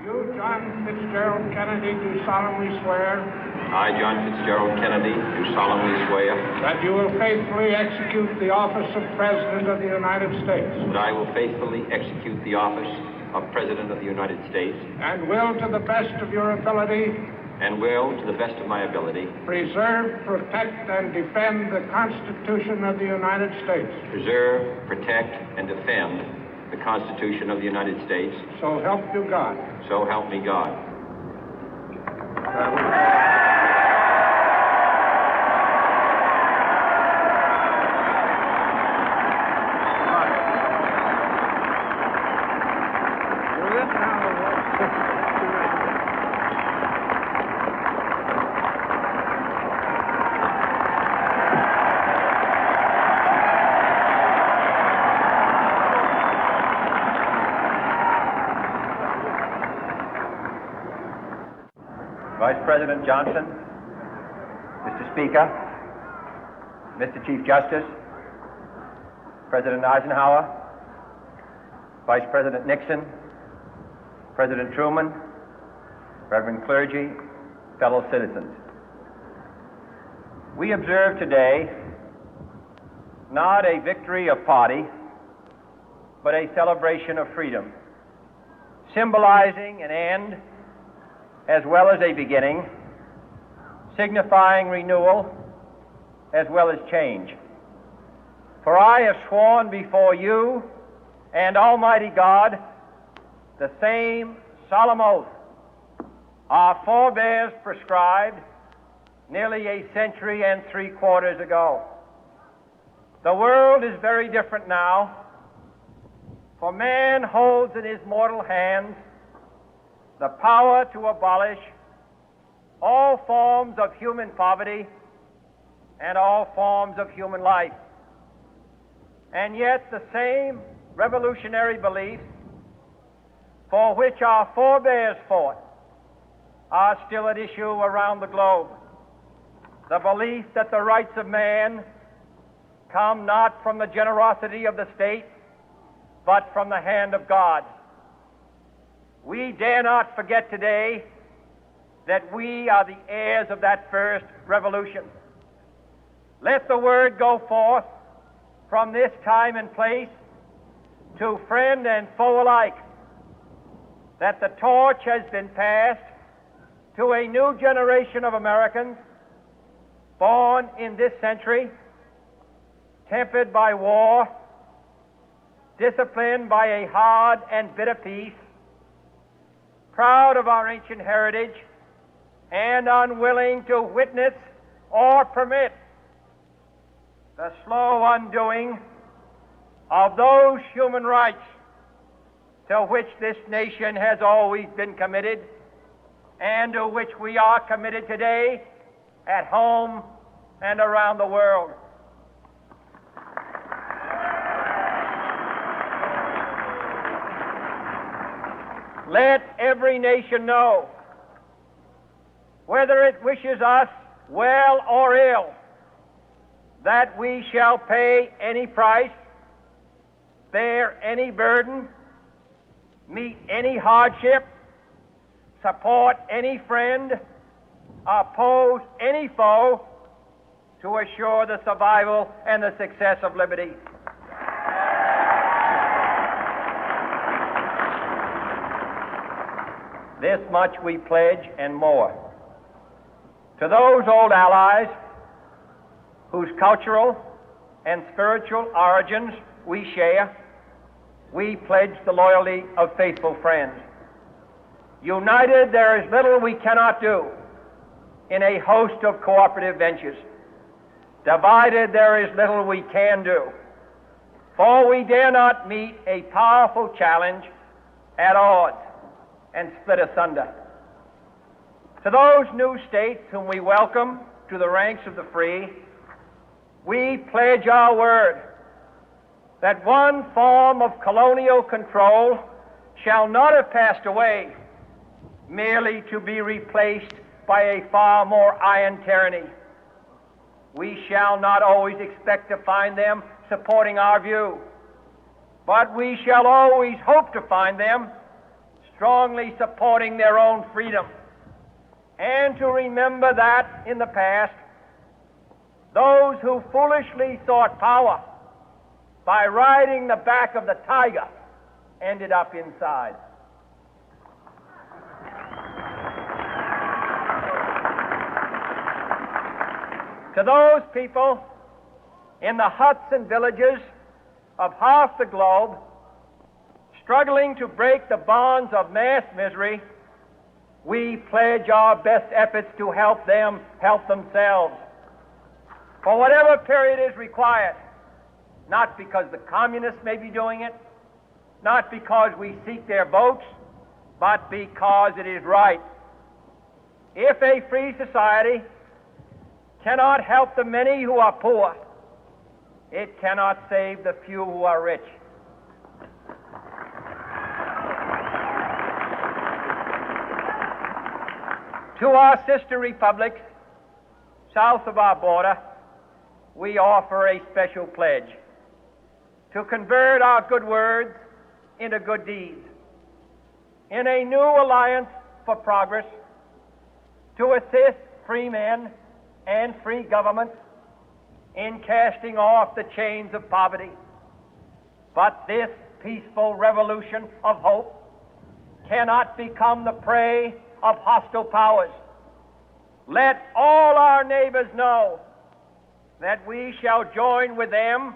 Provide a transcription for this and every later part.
You, John Fitzgerald Kennedy, do solemnly swear. I, John Fitzgerald Kennedy, do solemnly swear. That you will faithfully execute the office of President of the United States. That I will faithfully execute the office of President of the United States. And will, to the best of your ability. And will, to the best of my ability. Preserve, protect, and defend the Constitution of the United States. Preserve, protect, and defend the Constitution of the United States. So help you God. So help me God. Vice President Johnson, Mr. Speaker, Mr. Chief Justice, President Eisenhower, Vice President Nixon, President Truman, Reverend clergy, fellow citizens. We observe today not a victory of party, but a celebration of freedom, symbolizing an end as well as a beginning, signifying renewal as well as change. For I have sworn before you and Almighty God the same solemn oath our forebears prescribed nearly a century and 3/4 ago. The world is very different now, for man holds in his mortal hands the power to abolish all forms of human poverty and all forms of human life. And yet the same revolutionary beliefs for which our forebears fought are still at issue around the globe. The belief that the rights of man come not from the generosity of the state, but from the hand of God. We dare not forget today that we are the heirs of that first revolution. Let the word go forth from this time and place to friend and foe alike that the torch has been passed to a new generation of Americans born in this century, tempered by war, disciplined by a hard and bitter peace, proud of our ancient heritage, and unwilling to witness or permit the slow undoing of those human rights to which this nation has always been committed and to which we are committed today at home and around the world. Let every nation know, whether it wishes us well or ill, that we shall pay any price, bear any burden, meet any hardship, support any friend, oppose any foe to assure the survival and the success of liberty. This much we pledge and more. To those old allies whose cultural and spiritual origins we share, we pledge the loyalty of faithful friends. United, there is little we cannot do in a host of cooperative ventures. Divided, there is little we can do, for we dare not meet a powerful challenge at odds and split asunder. To those new states whom we welcome to the ranks of the free, we pledge our word that one form of colonial control shall not have passed away, merely to be replaced by a far more iron tyranny. We shall not always expect to find them supporting our view, but we shall always hope to find them strongly supporting their own freedom, and to remember that in the past, those who foolishly sought power by riding the back of the tiger ended up inside. To those people in the huts and villages of half the globe struggling to break the bonds of mass misery, we pledge our best efforts to help them help themselves for whatever period is required, not because the communists may be doing it, not because we seek their votes, but because it is right. If a free society cannot help the many who are poor, it cannot save the few who are rich. To our sister republics south of our border, we offer a special pledge to convert our good words into good deeds, in a new alliance for progress, to assist free men and free governments in casting off the chains of poverty. But this peaceful revolution of hope cannot become the prey of hostile powers. Let all our neighbors know that we shall join with them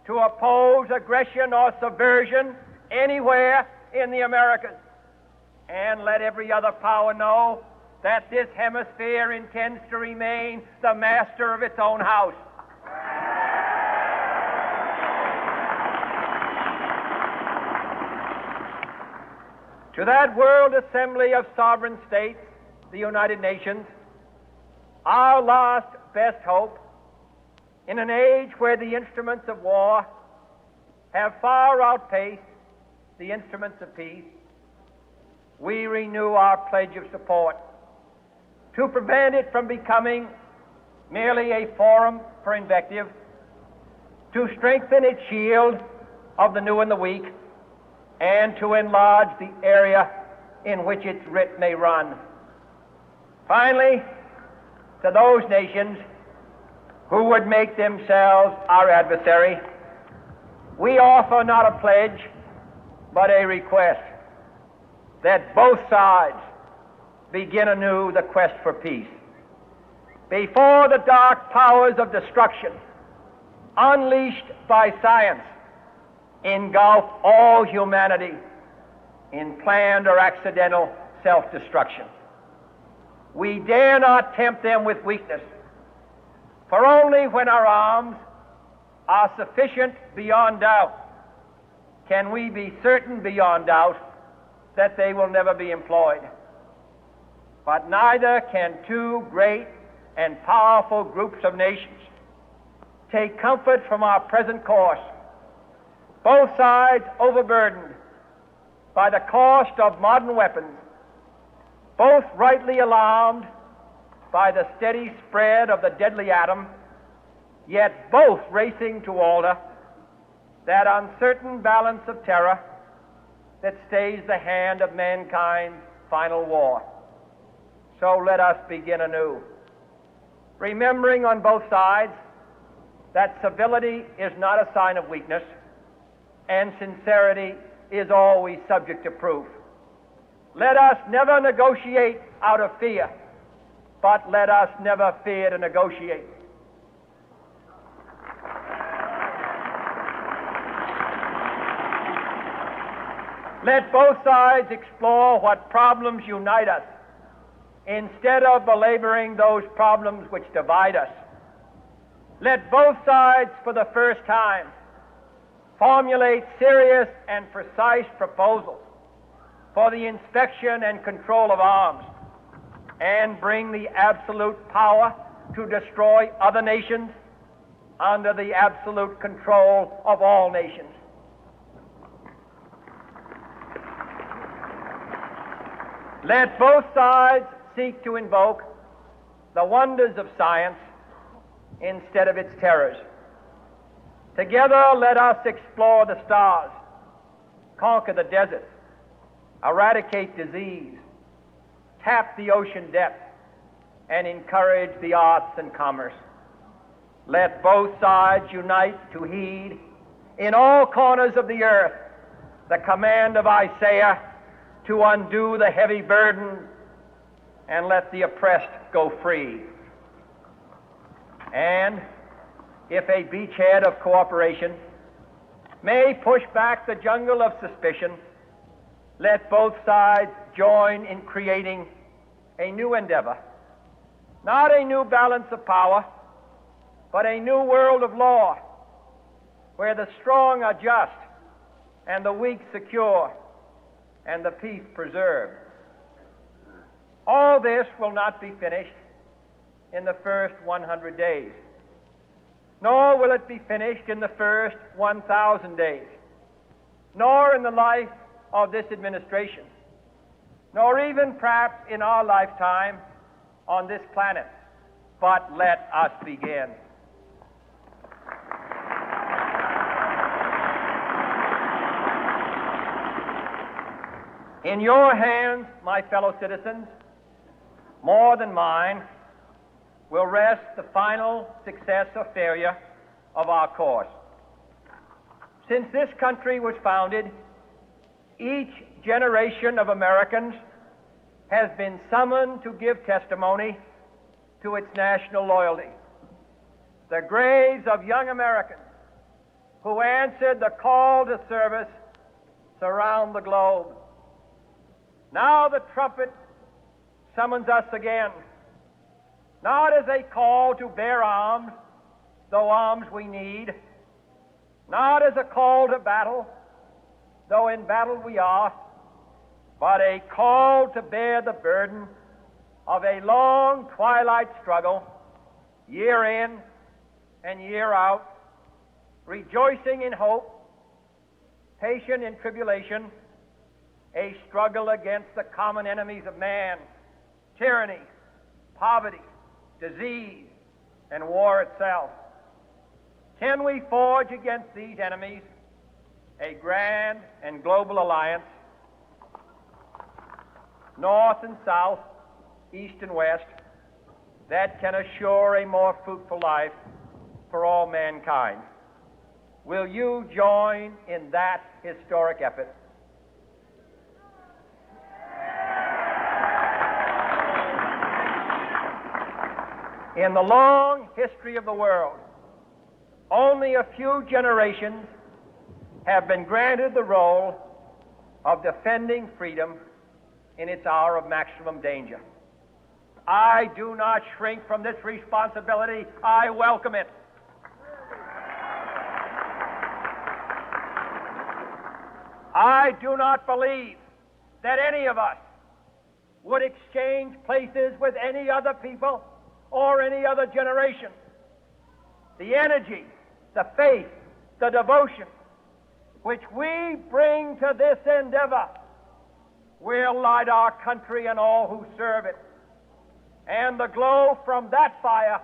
to oppose aggression or subversion anywhere in the Americas. And let every other power know that this hemisphere intends to remain the master of its own house. To that World Assembly of Sovereign States, the United Nations, our last best hope, in an age where the instruments of war have far outpaced the instruments of peace, we renew our pledge of support to prevent it from becoming merely a forum for invective, to strengthen its shield of the new and the weak, and to enlarge the area in which its writ may run. Finally, to those nations who would make themselves our adversary, we offer not a pledge, but a request that both sides begin anew the quest for peace. Before the dark powers of destruction, unleashed by science, engulf all humanity in planned or accidental self-destruction, we dare not tempt them with weakness, for only when our arms are sufficient beyond doubt can we be certain beyond doubt that they will never be employed. But neither can two great and powerful groups of nations take comfort from our present course, both sides overburdened by the cost of modern weapons, both rightly alarmed by the steady spread of the deadly atom, yet both racing to alter that uncertain balance of terror that stays the hand of mankind's final war. So let us begin anew, remembering on both sides that civility is not a sign of weakness, and sincerity is always subject to proof. Let us never negotiate out of fear, but let us never fear to negotiate. Let both sides explore what problems unite us, instead of belaboring those problems which divide us. Let both sides, for the first time, formulate serious and precise proposals for the inspection and control of arms, and bring the absolute power to destroy other nations under the absolute control of all nations. Let both sides seek to invoke the wonders of science instead of its terrors. Together, let us explore the stars, conquer the deserts, eradicate disease, tap the ocean depth, and encourage the arts and commerce. Let both sides unite to heed in all corners of the earth the command of Isaiah to undo the heavy burden and let the oppressed go free. And if a beachhead of cooperation may push back the jungle of suspicion, let both sides join in creating a new endeavor, not a new balance of power, but a new world of law, where the strong are just and the weak secure and the peace preserved. All this will not be finished in the first 100 days, nor will it be finished in the first 1,000 days, nor in the life of this administration, nor even perhaps in our lifetime on this planet. But let us begin. In your hands, my fellow citizens, more than mine, will rest the final success or failure of our course. Since this country was founded, each generation of Americans has been summoned to give testimony to its national loyalty. The graves of young Americans who answered the call to service surround the globe. Now the trumpet summons us again, not as a call to bear arms, though arms we need, not as a call to battle, though in battle we are, but a call to bear the burden of a long twilight struggle, year in and year out, rejoicing in hope, patient in tribulation, a struggle against the common enemies of man, tyranny, poverty, disease, and war itself. Can we forge against these enemies a grand and global alliance, north and south, east and west, that can assure a more fruitful life for all mankind? Will you join in that historic effort? In the long history of the world, only a few generations have been granted the role of defending freedom in its hour of maximum danger. I do not shrink from this responsibility. I welcome it. I do not believe that any of us would exchange places with any other people or any other generation. The energy, the faith, the devotion which we bring to this endeavor will light our country and all who serve it. And the glow from that fire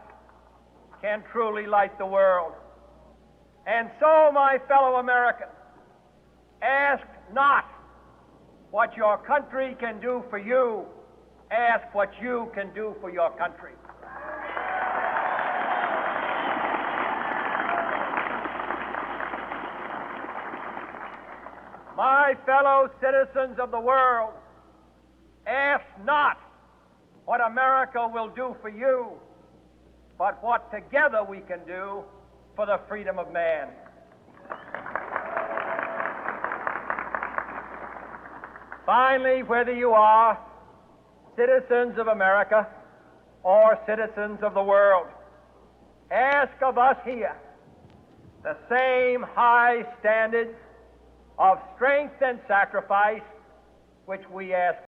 can truly light the world. And so, my fellow Americans, ask not what your country can do for you, ask what you can do for your country. My fellow citizens of the world, ask not what America will do for you, but what together we can do for the freedom of man. Finally, whether you are citizens of America or citizens of the world, ask of us here the same high standards of strength and sacrifice which we ask